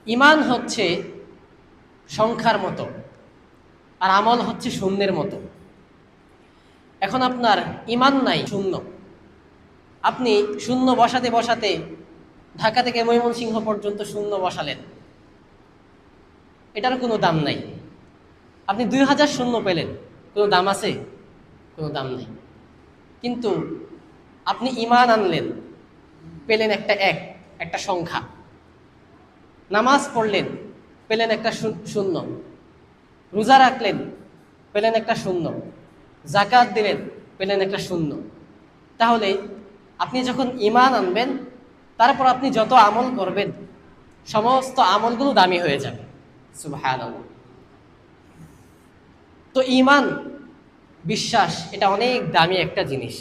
ঈমান হচ্ছে সংখ্যার মতো, আর আমল হচ্ছে শূন্যের মতো। এখন আপনার ঈমান নাই, শূন্য। আপনি শূন্য বসাতে বসাতে ঢাকা থেকে ময়মনসিংহ পর্যন্ত শূন্য বসালেন, এটার কোনো দাম নাই। আপনি 2000 শূন্য পেলেন, কোনো দাম আছে? কোনো দাম নেই। কিন্তু আপনি ঈমান আনলেন, পেলেন একটা সংখ্যা। নামাজ পড়লেন, পেলেন একটা শূন্য। রোজা রাখলেন, পেলেন একটা শূন্য। যাকাত দিলেন, পেলেন একটা শূন্য। তাহলে আপনি যখন ঈমান আনবেন, তারপর আপনি যত আমল করবেন, সমস্ত আমলগুলো দামি হয়ে যাবে। সুবহানাল্লাহ। তো ঈমান, বিশ্বাস, এটা অনেক দামি একটা জিনিস।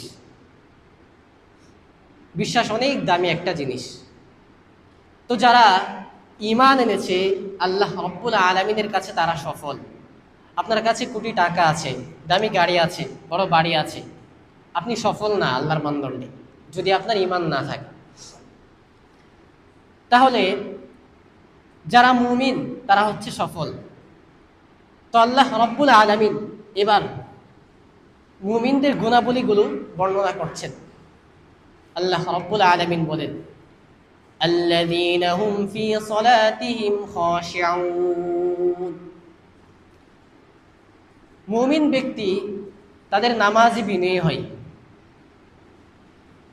বিশ্বাস অনেক দামি একটা জিনিস। তো যারা ঈমান এনেছে আল্লাহ রাব্বুল আলামিনের কাছে, তারা সফল। আপনার কাছে কোটি টাকা আছে, দামি গাড়ি আছে, বড় বাড়ি আছে, আপনি সফল না আল্লাহর মানদণ্ডে, যদি আপনার ঈমান না থাকে। তাহলে যারা মুমিন তারা হচ্ছে সফল। তো আল্লাহ রাব্বুল আলামিন এবার মুমিনদের গুণাবলীগুলো বর্ণনা করছেন। আল্লাহ রাব্বুল আলামিন বলেন, আল্লাযীনা হুম ফী সালাতিহিম খাশিউন। মুমিন ব্যক্তি তাদের নামাজে বিনয়ী হয়।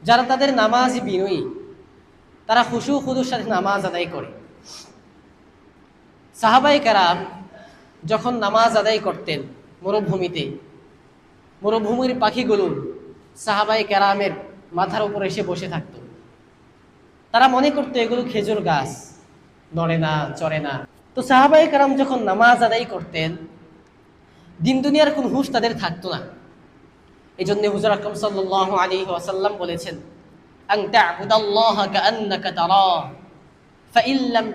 যারা তাদের নামাজে বিনয়ী, তারা খুশু খুদুর সাথে নামাজ আদায় করে। সাহাবায়ে কেরাম যখন নামাজ আদায় করতেন মরুভূমিতে, মরুভূমির পাখিগুলো সাহাবায়ে কেরামের মাথার উপর এসে বসে থাকত। তারা মনে করতো এগুলো খেজুর গাছ, নড়ে না, চড়ে না। তো সাহাবায়ে কেরাম যখন নামাজ আদায় করতেন, দিন দুনিয়ার কোন হুঁশ তাদের থাকতো না। এই জন্য হুজুর আকরাম সাল্লাল্লাহু আলাইহি ওয়াসাল্লাম বলেছেন, আন তা'বুদাল্লাহা কাআন্নাকা তারাহু ফাইন লাম